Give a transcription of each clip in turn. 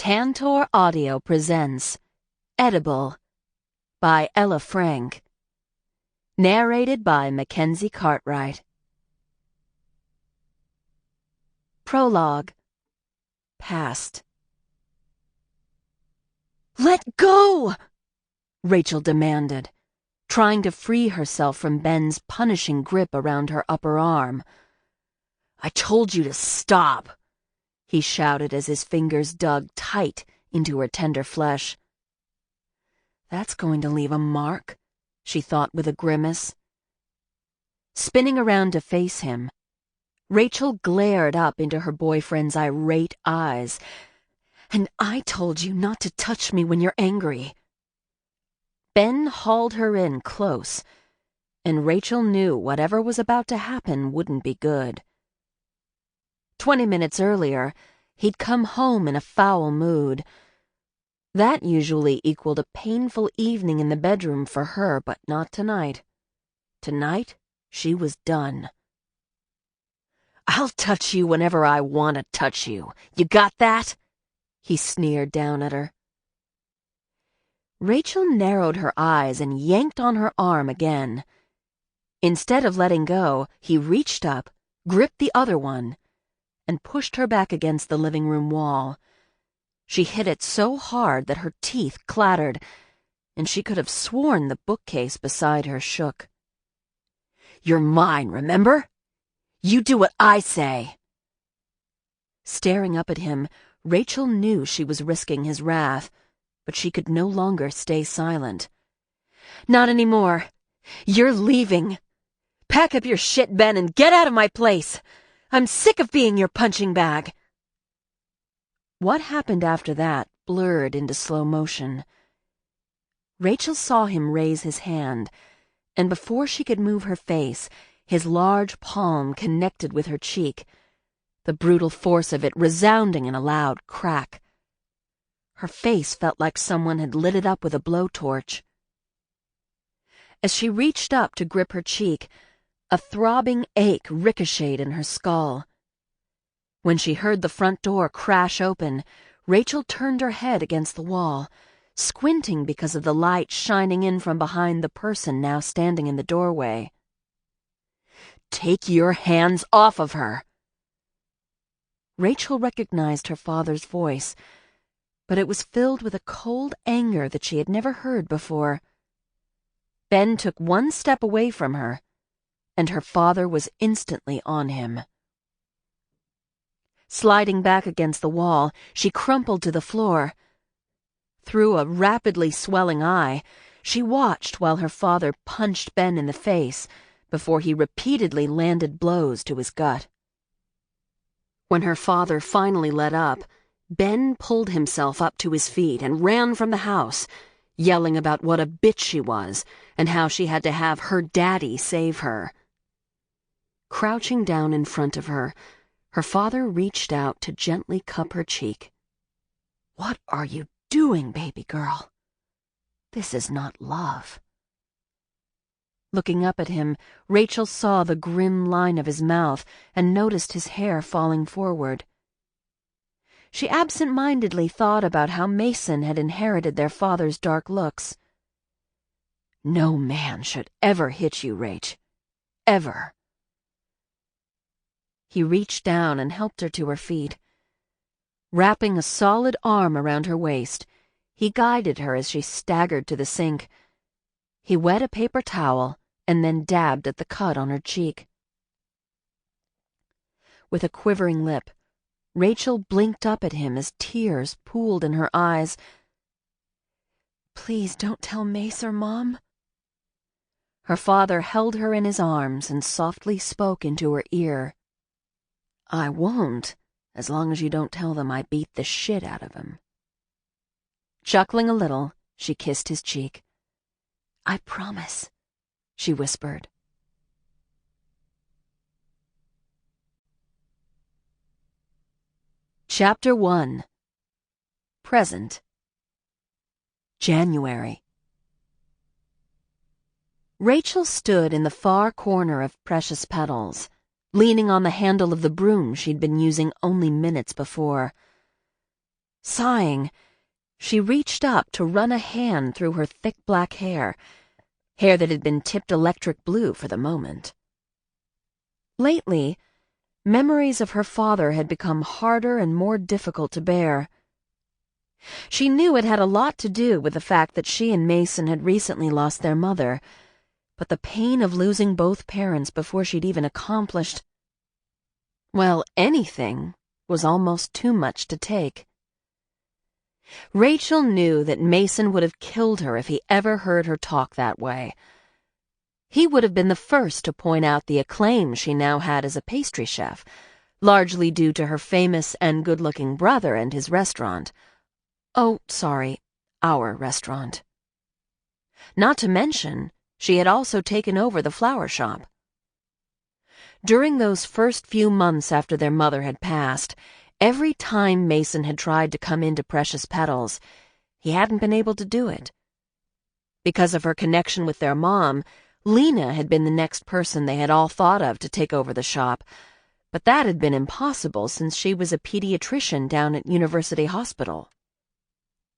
Tantor Audio presents Edible by Ella Frank. Narrated by MacKenzie Cartwright. Prologue. Past. "Let go!" Rachel demanded, trying to free herself from Ben's punishing grip around her upper arm. "I told you to stop," he shouted as his fingers dug tight into her tender flesh. "That's going to leave a mark," she thought with a grimace. Spinning around to face him, Rachel glared up into her boyfriend's irate eyes. "And I told you not to touch me when you're angry." Ben hauled her in close, and Rachel knew whatever was about to happen wouldn't be good. 20 minutes earlier, he'd come home in a foul mood. That usually equaled a painful evening in the bedroom for her, but not tonight. Tonight, she was done. "I'll touch you whenever I want to touch you. You got that?" he sneered down at her. Rachel narrowed her eyes and yanked on her arm again. Instead of letting go, he reached up, gripped the other one, and pushed her back against the living room wall. She hit it so hard that her teeth clattered, and she could have sworn the bookcase beside her shook. "You're mine, remember? You do what I say." Staring up at him, Rachel knew she was risking his wrath, but she could no longer stay silent. "Not anymore. You're leaving. Pack up your shit, Ben, and get out of my place. I'm sick of being your punching bag." What happened after that blurred into slow motion. Rachel saw him raise his hand, and before she could move her face, his large palm connected with her cheek, the brutal force of it resounding in a loud crack. Her face felt like someone had lit it up with a blowtorch. As she reached up to grip her cheek, a throbbing ache ricocheted in her skull. When she heard the front door crash open, Rachel turned her head against the wall, squinting because of the light shining in from behind the person now standing in the doorway. "Take your hands off of her!" Rachel recognized her father's voice, but it was filled with a cold anger that she had never heard before. Ben took one step away from her, and her father was instantly on him. Sliding back against the wall, she crumpled to the floor. Through a rapidly swelling eye, she watched while her father punched Ben in the face before he repeatedly landed blows to his gut. When her father finally let up, Ben pulled himself up to his feet and ran from the house, yelling about what a bitch she was and how she had to have her daddy save her. Crouching down in front of her, her father reached out to gently cup her cheek. "What are you doing, baby girl? This is not love." Looking up at him, Rachel saw the grim line of his mouth and noticed his hair falling forward. She absent-mindedly thought about how Mason had inherited their father's dark looks. "No man should ever hit you, Rach. Ever." He reached down and helped her to her feet. Wrapping a solid arm around her waist, he guided her as she staggered to the sink. He wet a paper towel and then dabbed at the cut on her cheek. With a quivering lip, Rachel blinked up at him as tears pooled in her eyes. "Please don't tell Mace or Mom." Her father held her in his arms and softly spoke into her ear. "I won't, as long as you don't tell them I beat the shit out of him." Chuckling a little, she kissed his cheek. "I promise," she whispered. Chapter 1. Present. January. Rachel stood in the far corner of Precious Petals, leaning on the handle of the broom she'd been using only minutes before. Sighing, she reached up to run a hand through her thick black hair that had been tipped electric blue for the moment. Lately, memories of her father had become harder and more difficult to bear. She knew it had a lot to do with the fact that she and Mason had recently lost their mother, but the pain of losing both parents before she'd even accomplished, well, anything, was almost too much to take. Rachel knew that Mason would have killed her if he ever heard her talk that way. He would have been the first to point out the acclaim she now had as a pastry chef, largely due to her famous and good-looking brother and his restaurant. Oh, sorry, our restaurant. Not to mention, she had also taken over the flower shop. During those first few months after their mother had passed, every time Mason had tried to come into Precious Petals, he hadn't been able to do it. Because of her connection with their mom, Lena had been the next person they had all thought of to take over the shop, but that had been impossible since she was a pediatrician down at University Hospital.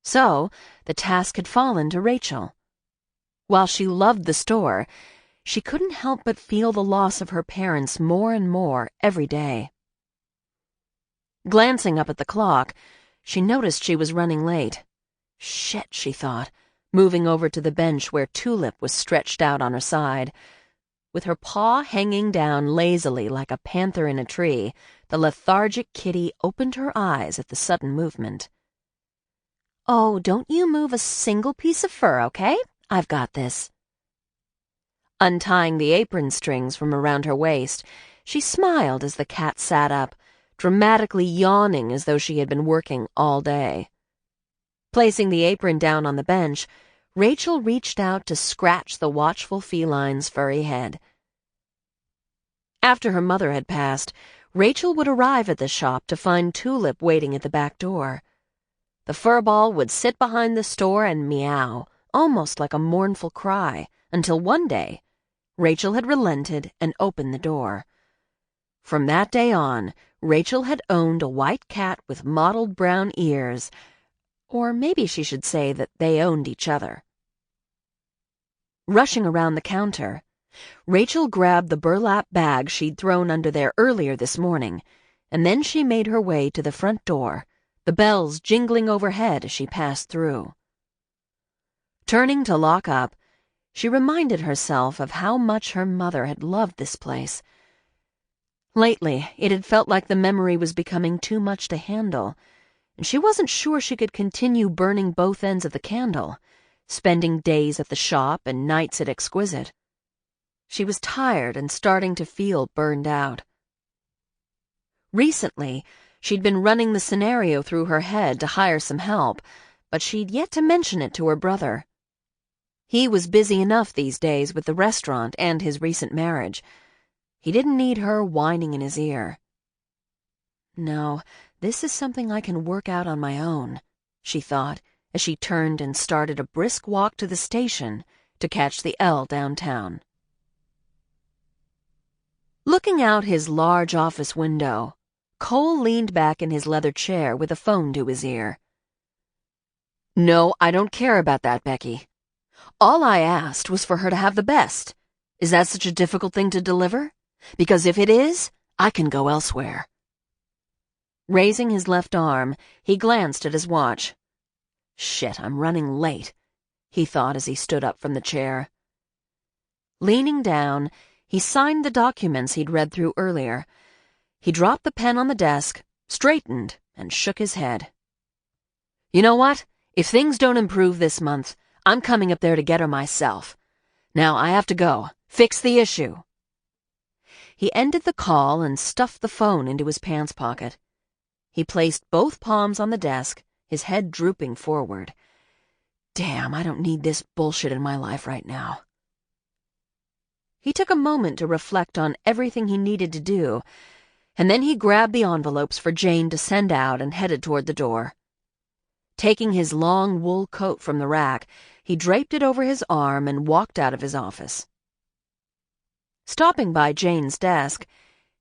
So, the task had fallen to Rachel. While she loved the store, she couldn't help but feel the loss of her parents more and more every day. Glancing up at the clock, she noticed she was running late. Shit, she thought, moving over to the bench where Tulip was stretched out on her side. With her paw hanging down lazily like a panther in a tree, the lethargic kitty opened her eyes at the sudden movement. "Oh, don't you move a single piece of fur, okay? I've got this." Untying the apron strings from around her waist, she smiled as the cat sat up, dramatically yawning as though she had been working all day. Placing the apron down on the bench, Rachel reached out to scratch the watchful feline's furry head. After her mother had passed, Rachel would arrive at the shop to find Tulip waiting at the back door. The furball would sit behind the store and meow, almost like a mournful cry, until one day, Rachel had relented and opened the door. From that day on, Rachel had owned a white cat with mottled brown ears, or maybe she should say that they owned each other. Rushing around the counter, Rachel grabbed the burlap bag she'd thrown under there earlier this morning, and then she made her way to the front door, the bells jingling overhead as she passed through. Turning to lock up, she reminded herself of how much her mother had loved this place. Lately, it had felt like the memory was becoming too much to handle, and she wasn't sure she could continue burning both ends of the candle, spending days at the shop and nights at Exquisite. She was tired and starting to feel burned out. Recently, she'd been running the scenario through her head to hire some help, but she'd yet to mention it to her brother. He was busy enough these days with the restaurant and his recent marriage. He didn't need her whining in his ear. No, this is something I can work out on my own, she thought, as she turned and started a brisk walk to the station to catch the L downtown. Looking out his large office window, Cole leaned back in his leather chair with a phone to his ear. "No, I don't care about that, Becky. All I asked was for her to have the best. Is that such a difficult thing to deliver? Because if it is, I can go elsewhere." Raising his left arm, he glanced at his watch. Shit, I'm running late, he thought as he stood up from the chair. Leaning down, he signed the documents he'd read through earlier. He dropped the pen on the desk, straightened, and shook his head. "You know what? If things don't improve this month, I'm coming up there to get her myself. Now I have to go. Fix the issue." He ended the call and stuffed the phone into his pants pocket. He placed both palms on the desk, his head drooping forward. Damn, I don't need this bullshit in my life right now. He took a moment to reflect on everything he needed to do, and then he grabbed the envelopes for Jane to send out and headed toward the door. Taking his long wool coat from the rack, he draped it over his arm and walked out of his office. Stopping by Jane's desk,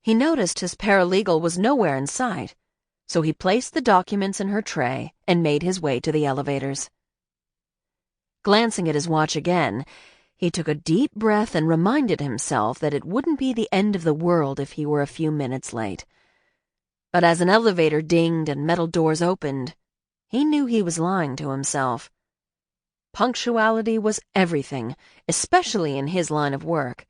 he noticed his paralegal was nowhere in sight. so he placed the documents in her tray and made his way to the elevators. Glancing at his watch again, he took a deep breath and reminded himself that it wouldn't be the end of the world if he were a few minutes late. But as an elevator dinged and metal doors opened, he knew he was lying to himself. Punctuality was everything, especially in his line of work.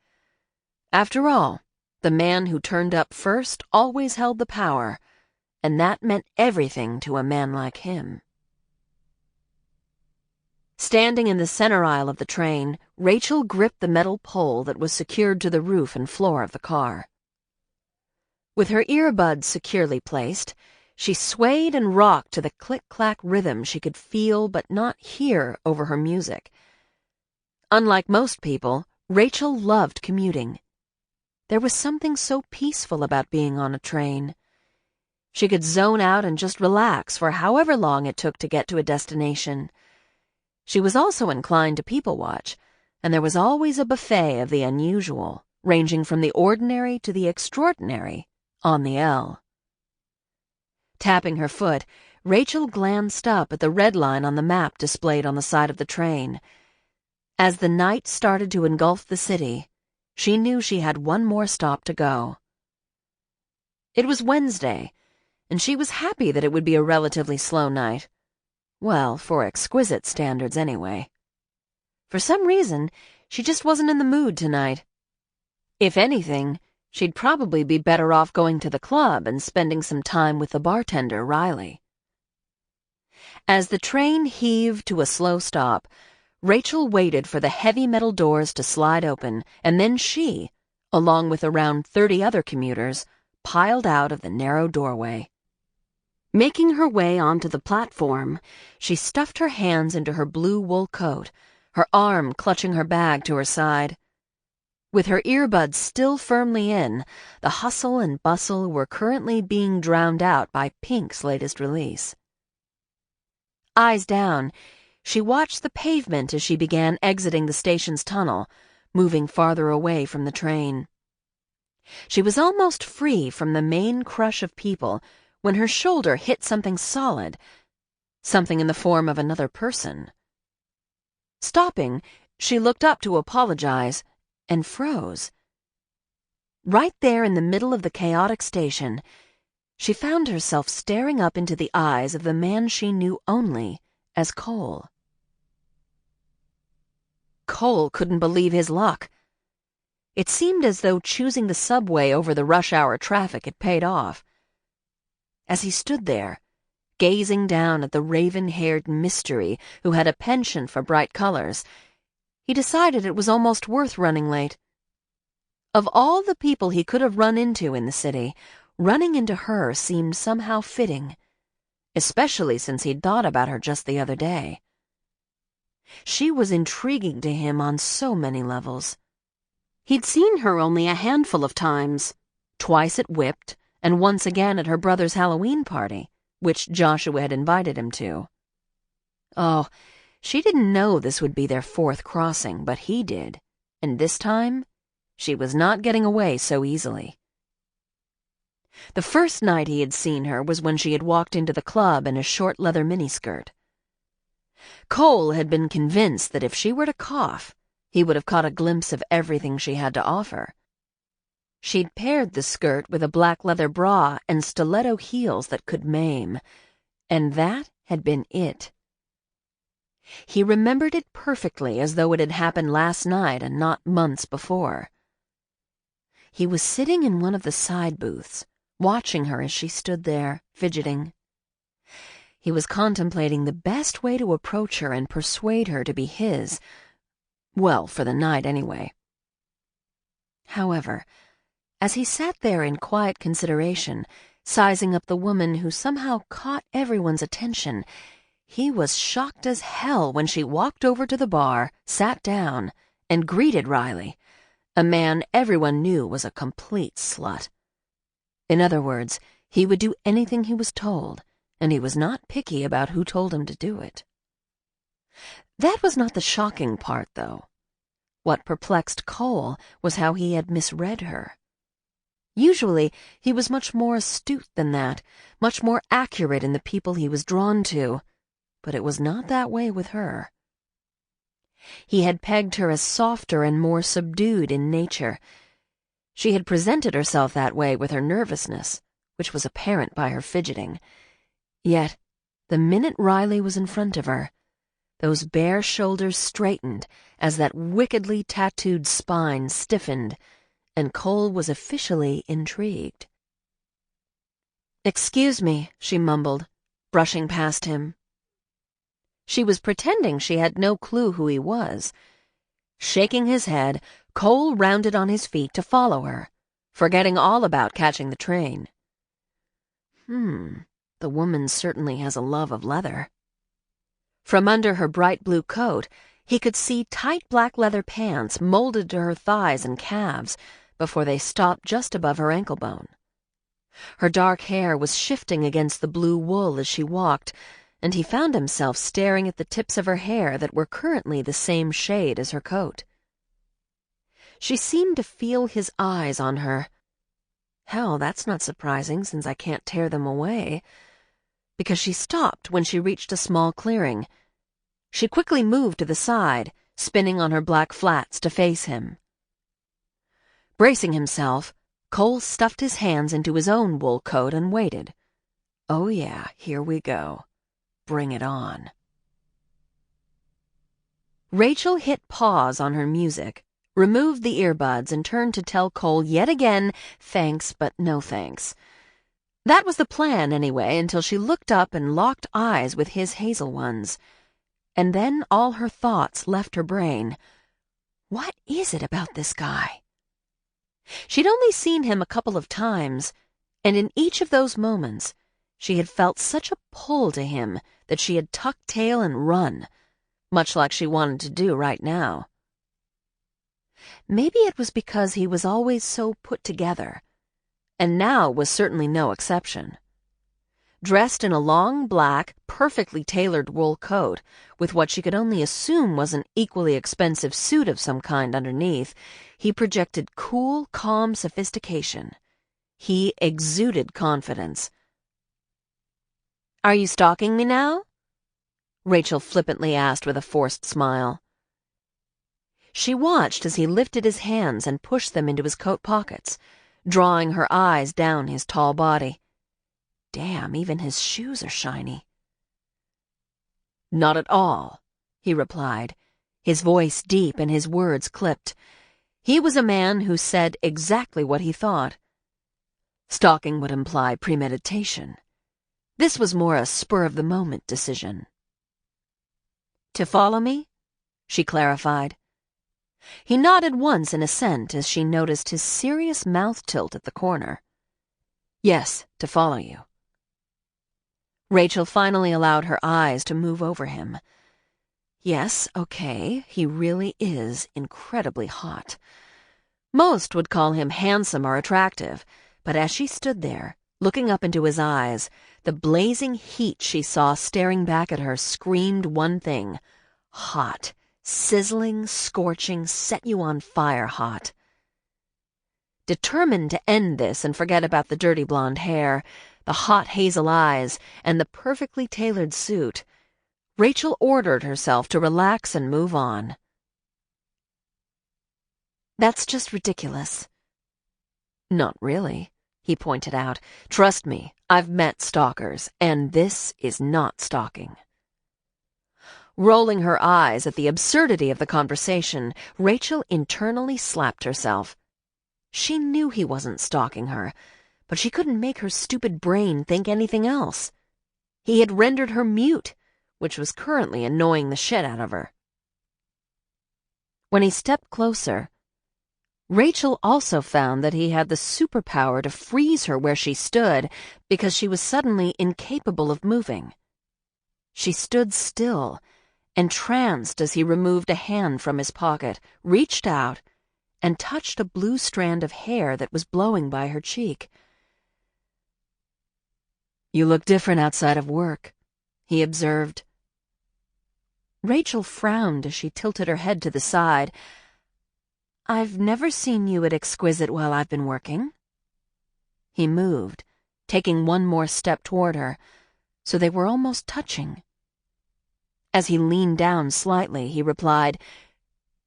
After all, the man who turned up first always held the power, and that meant everything to a man like him. Standing in the center aisle of the train, Rachel gripped the metal pole that was secured to the roof and floor of the car. With her earbuds securely placed, she swayed and rocked to the click-clack rhythm she could feel but not hear over her music. Unlike most people, Rachel loved commuting. There was something so peaceful about being on a train. She could zone out and just relax for however long it took to get to a destination. She was also inclined to people-watch, and there was always a buffet of the unusual, ranging from the ordinary to the extraordinary, on the L. Tapping her foot, Rachel glanced up at the red line on the map displayed on the side of the train. As the night started to engulf the city, she knew she had one more stop to go. It was Wednesday, and she was happy that it would be a relatively slow night. Well, for exquisite standards anyway. For some reason, she just wasn't in the mood tonight. If anything, she'd probably be better off going to the club and spending some time with the bartender, Riley. As the train heaved to a slow stop, Rachel waited for the heavy metal doors to slide open, and then she, along with around 30 other commuters, piled out of the narrow doorway. Making her way onto the platform, she stuffed her hands into her blue wool coat, her arm clutching her bag to her side. With her earbuds still firmly in, the hustle and bustle were currently being drowned out by Pink's latest release. Eyes down, she watched the pavement as she began exiting the station's tunnel, moving farther away from the train. She was almost free from the main crush of people when her shoulder hit something solid, something in the form of another person. Stopping, she looked up to apologize and froze. Right there in the middle of the chaotic station, she found herself staring up into the eyes of the man she knew only as Cole. Cole couldn't believe his luck. It seemed as though choosing the subway over the rush-hour traffic had paid off. As he stood there, gazing down at the raven-haired mystery who had a penchant for bright colors, he decided it was almost worth running late. Of all the people he could have run into in the city, running into her seemed somehow fitting, especially since he'd thought about her just the other day. She was intriguing to him on so many levels. He'd seen her only a handful of times, twice at Whipped, and once again at her brother's Halloween party, which Joshua had invited him to. Oh, she didn't know this would be their fourth crossing, but he did, and this time, she was not getting away so easily. The first night he had seen her was when she had walked into the club in a short leather miniskirt. Cole had been convinced that if she were to cough, he would have caught a glimpse of everything she had to offer. She'd paired the skirt with a black leather bra and stiletto heels that could maim, and that had been it. He remembered it perfectly as though it had happened last night and not months before. He was sitting in one of the side booths, watching her as she stood there, fidgeting. He was contemplating the best way to approach her and persuade her to be his, well, for the night anyway. However, as he sat there in quiet consideration, sizing up the woman who somehow caught everyone's attention, he was shocked as hell when she walked over to the bar, sat down, and greeted Riley, a man everyone knew was a complete slut. In other words, he would do anything he was told, and he was not picky about who told him to do it. That was not the shocking part, though. What perplexed Cole was how he had misread her. Usually, he was much more astute than that, much more accurate in the people he was drawn to, but it was not that way with her. He had pegged her as softer and more subdued in nature. She had presented herself that way with her nervousness, which was apparent by her fidgeting. Yet, the minute Riley was in front of her, those bare shoulders straightened as that wickedly tattooed spine stiffened, and Cole was officially intrigued. "Excuse me," she mumbled, brushing past him. She was pretending she had no clue who he was. Shaking his head, Cole rounded on his feet to follow her, forgetting all about catching the train. The woman certainly has a love of leather. From under her bright blue coat, he could see tight black leather pants molded to her thighs and calves before they stopped just above her ankle bone. Her dark hair was shifting against the blue wool as she walked, and he found himself staring at the tips of her hair that were currently the same shade as her coat. She seemed to feel his eyes on her. Hell, that's not surprising since I can't tear them away. Because she stopped when she reached a small clearing. She quickly moved to the side, spinning on her black flats to face him. Bracing himself, Cole stuffed his hands into his own wool coat and waited. Oh yeah, here we go. Bring it on. Rachel hit pause on her music, removed the earbuds, and turned to tell Cole yet again, thanks but no thanks. That was the plan, anyway, until she looked up and locked eyes with his hazel ones. And then all her thoughts left her brain. What is it about this guy? She'd only seen him a couple of times, and in each of those moments, she had felt such a pull to him that she had tucked tail and run, much like she wanted to do right now. Maybe it was because he was always so put together, and now was certainly no exception. Dressed in a long, black, perfectly tailored wool coat, with what she could only assume was an equally expensive suit of some kind underneath, he projected cool, calm sophistication. He exuded confidence. "Are you stalking me now?" Rachel flippantly asked with a forced smile. She watched as he lifted his hands and pushed them into his coat pockets, drawing her eyes down his tall body. Damn, even his shoes are shiny. "Not at all," he replied, his voice deep and his words clipped. He was a man who said exactly what he thought. Stalking would imply premeditation. This was more a spur-of-the-moment decision. "To follow me?" she clarified. He nodded once in assent as she noticed his serious mouth tilt at the corner. "Yes, to follow you." Rachel finally allowed her eyes to move over him. Yes, okay, he really is incredibly hot. Most would call him handsome or attractive, but as she stood there, looking up into his eyes, the blazing heat she saw staring back at her screamed one thing: hot, sizzling, scorching, set you on fire hot. Determined to end this and forget about the dirty blonde hair, the hot hazel eyes, and the perfectly tailored suit, Rachel ordered herself to relax and move on. "That's just ridiculous." "Not really," he pointed out. "Trust me, I've met stalkers, and this is not stalking." Rolling her eyes at the absurdity of the conversation, Rachel internally slapped herself. She knew he wasn't stalking her, but she couldn't make her stupid brain think anything else. He had rendered her mute, which was currently annoying the shit out of her. When he stepped closer, Rachel also found that he had the superpower to freeze her where she stood because she was suddenly incapable of moving. She stood still, entranced as he removed a hand from his pocket, reached out, and touched a blue strand of hair that was blowing by her cheek. "You look different outside of work," he observed. Rachel frowned as she tilted her head to the side. "I've never seen you at Exquisite while I've been working." He moved, taking one more step toward her, so they were almost touching. As he leaned down slightly, he replied,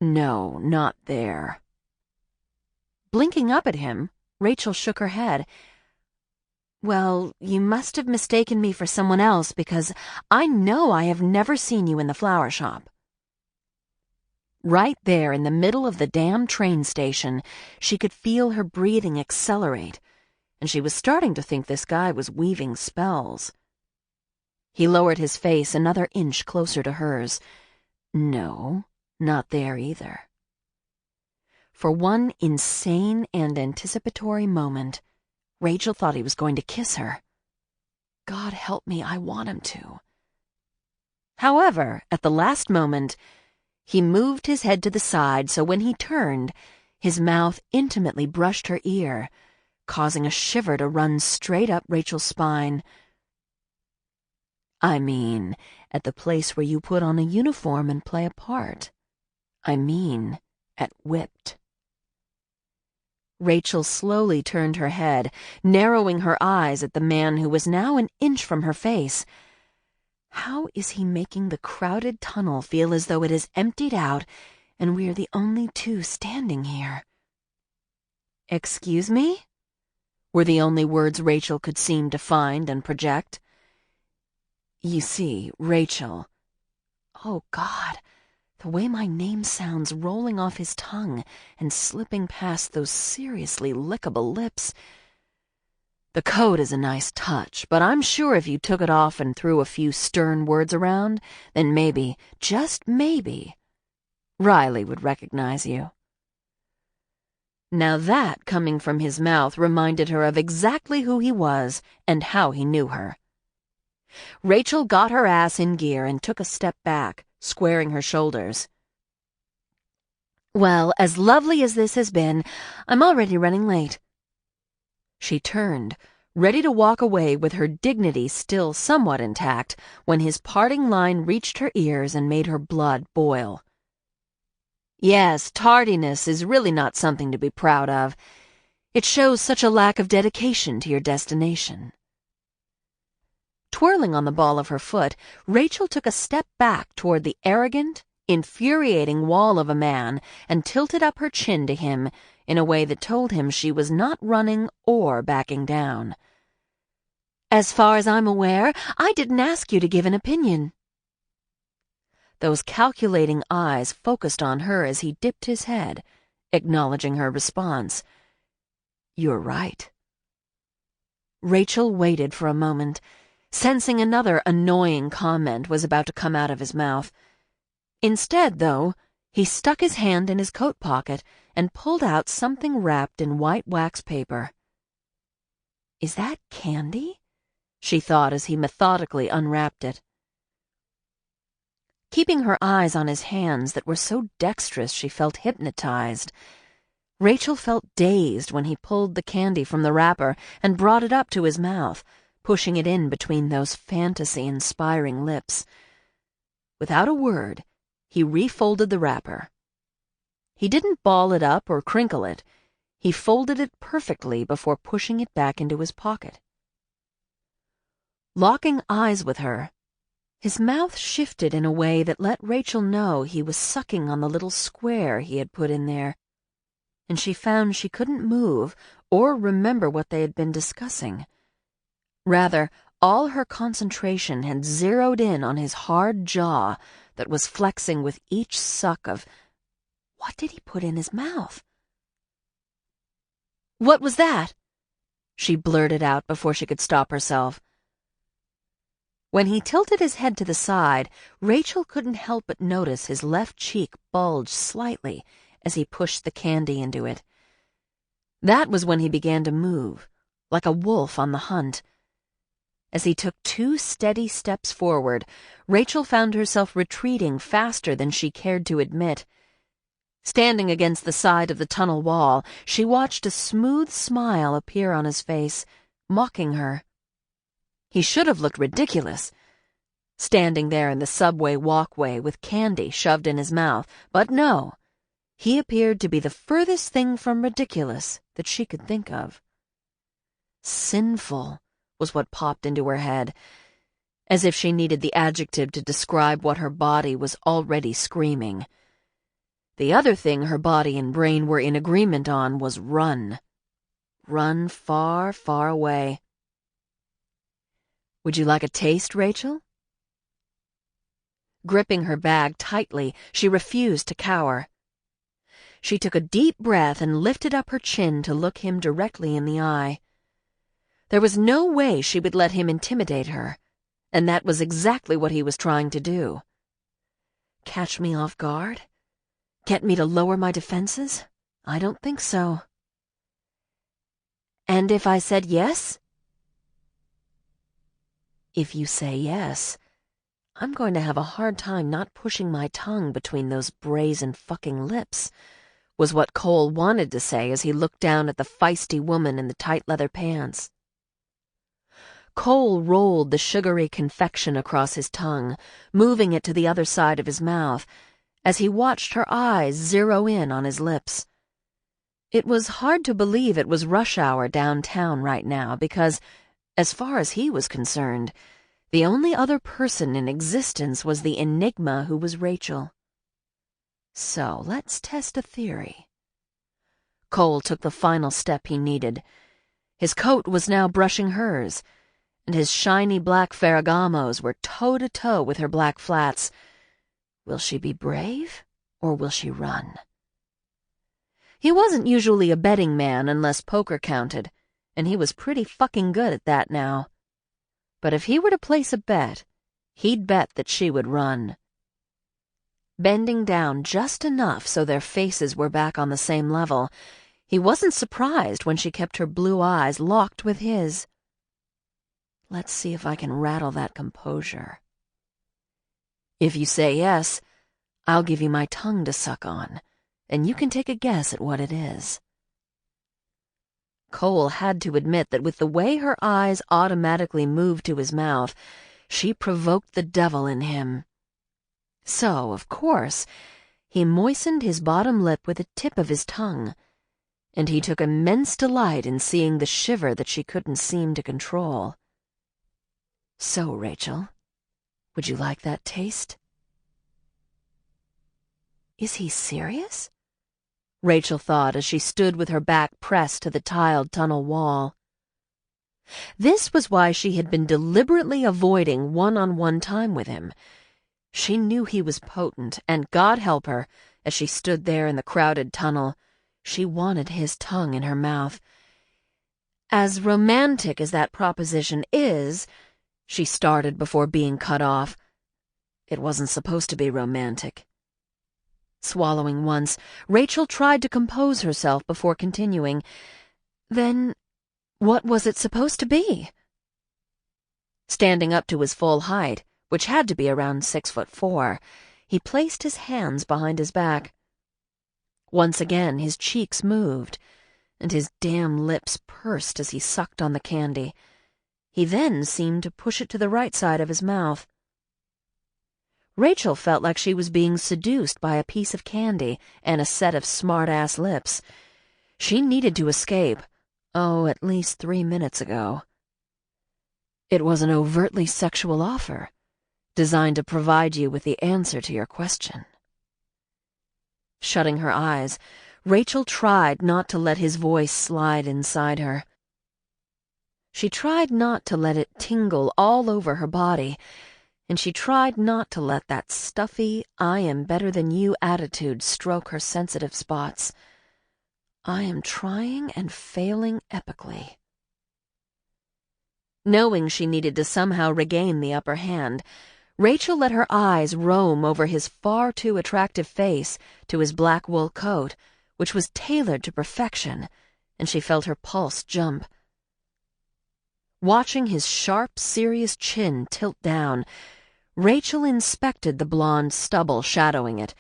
"No, not there." Blinking up at him, Rachel shook her head. "Well, you must have mistaken me for someone else, because I know I have never seen you in the flower shop." Right there in the middle of the damn train station, she could feel her breathing accelerate, and she was starting to think this guy was weaving spells. He lowered his face another inch closer to hers. No, not there either. For one insane and anticipatory moment, Rachel thought he was going to kiss her. God help me, I want him to. However, at the last moment, he moved his head to the side, so when he turned, his mouth intimately brushed her ear, causing a shiver to run straight up Rachel's spine. "I mean, at the place where you put on a uniform and play a part. I mean, at Whipped." Rachel slowly turned her head, narrowing her eyes at the man who was now an inch from her face. How is he making the crowded tunnel feel as though it is emptied out and we're the only two standing here? "Excuse me?" were the only words Rachel could seem to find and project. "You see, Rachel—" Oh, God, the way my name sounds rolling off his tongue and slipping past those seriously lickable lips. "The coat is a nice touch, but I'm sure if you took it off and threw a few stern words around, then maybe, just maybe, Riley would recognize you." Now that, coming from his mouth, reminded her of exactly who he was and how he knew her. Rachel got her ass in gear and took a step back, squaring her shoulders. "Well, as lovely as this has been, I'm already running late." She turned, ready to walk away with her dignity still somewhat intact, when his parting line reached her ears and made her blood boil. "Yes, tardiness is really not something to be proud of. It shows such a lack of dedication to your destination." Twirling on the ball of her foot, Rachel took a step back toward the arrogant, infuriating wall of a man and tilted up her chin to him in a way that told him she was not running or backing down. "As far as I'm aware, I didn't ask you to give an opinion." Those calculating eyes focused on her as he dipped his head, acknowledging her response. "You're right." Rachel waited for a moment, sensing another annoying comment was about to come out of his mouth. Instead, though, he stuck his hand in his coat pocket and pulled out something wrapped in white wax paper. "Is that candy?" she thought as he methodically unwrapped it. Keeping her eyes on his hands that were so dexterous she felt hypnotized, Rachel felt dazed when he pulled the candy from the wrapper and brought it up to his mouth, pushing it in between those fantasy-inspiring lips. Without a word, he refolded the wrapper. He didn't ball it up or crinkle it. He folded it perfectly before pushing it back into his pocket. Locking eyes with her, his mouth shifted in a way that let Rachel know he was sucking on the little square he had put in there, and she found she couldn't move or remember what they had been discussing. Rather, all her concentration had zeroed in on his hard jaw that was flexing with each suck of— what did he put in his mouth? "What was that?" she blurted out before she could stop herself. When he tilted his head to the side, Rachel couldn't help but notice his left cheek bulge slightly as he pushed the candy into it. That was when he began to move, like a wolf on the hunt. As he took 2 steady steps forward, Rachel found herself retreating faster than she cared to admit. Standing against the side of the tunnel wall, she watched a smooth smile appear on his face, mocking her. He should have looked ridiculous, standing there in the subway walkway with candy shoved in his mouth, but no, he appeared to be the furthest thing from ridiculous that she could think of. Sinful was what popped into her head, as if she needed the adjective to describe what her body was already screaming. The other thing her body and brain were in agreement on was run. Run far, far away. "Would you like a taste, Rachel?" Gripping her bag tightly, she refused to cower. She took a deep breath and lifted up her chin to look him directly in the eye. There was no way she would let him intimidate her, and that was exactly what he was trying to do. Catch me off guard? Get me to lower my defenses? I don't think so. "And if I said yes?" "If you say yes, I'm going to have a hard time not pushing my tongue between those brazen fucking lips," was what Cole wanted to say as he looked down at the feisty woman in the tight leather pants. Cole rolled the sugary confection across his tongue, moving it to the other side of his mouth, as he watched her eyes zero in on his lips. It was hard to believe it was rush hour downtown right now because, as far as he was concerned, the only other person in existence was the enigma who was Rachel. So let's test a theory. Cole took the final step he needed. His coat was now brushing hers, and his shiny black Ferragamos were toe-to-toe with her black flats. Will she be brave, or will she run? He wasn't usually a betting man unless poker counted, and he was pretty fucking good at that now. But if he were to place a bet, he'd bet that she would run. Bending down just enough so their faces were back on the same level, he wasn't surprised when she kept her blue eyes locked with his. Let's see if I can rattle that composure. "If you say yes, I'll give you my tongue to suck on, and you can take a guess at what it is." Cole had to admit that with the way her eyes automatically moved to his mouth, she provoked the devil in him. So, of course, he moistened his bottom lip with the tip of his tongue, and he took immense delight in seeing the shiver that she couldn't seem to control. "So, Rachel, would you like that taste?" Is he serious? Rachel thought as she stood with her back pressed to the tiled tunnel wall. This was why she had been deliberately avoiding one-on-one time with him. She knew he was potent, and God help her, as she stood there in the crowded tunnel, she wanted his tongue in her mouth. As romantic as that proposition is, she started before being cut off. It wasn't supposed to be romantic. Swallowing once, Rachel tried to compose herself before continuing. Then, what was it supposed to be? Standing up to his full height, which had to be around 6'4", he placed his hands behind his back. Once again his cheeks moved, and his damn lips pursed as he sucked on the candy. He then seemed to push it to the right side of his mouth. Rachel felt like she was being seduced by a piece of candy and a set of smart-ass lips. She needed to escape, at least 3 minutes ago. It was an overtly sexual offer, designed to provide you with the answer to your question. Shutting her eyes, Rachel tried not to let his voice slide inside her. She tried not to let it tingle all over her body, and she tried not to let that stuffy, I-am-better-than-you attitude stroke her sensitive spots. I am trying and failing epically. Knowing she needed to somehow regain the upper hand, Rachel let her eyes roam over his far too attractive face to his black wool coat, which was tailored to perfection, and she felt her pulse jump. Watching his sharp, serious chin tilt down, Rachel inspected the blonde stubble shadowing it,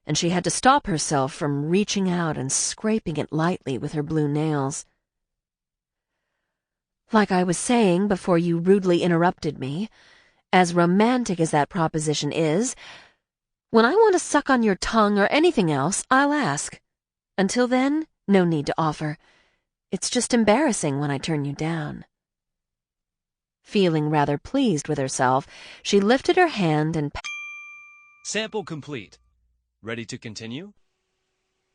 and she had to stop herself from reaching out and scraping it lightly with her blue nails. Like I was saying before you rudely interrupted me, as romantic as that proposition is, when I want to suck on your tongue or anything else, I'll ask. Until then, no need to offer. It's just embarrassing when I turn you down." Feeling rather pleased with herself, she lifted her hand and Sample complete. Ready to continue?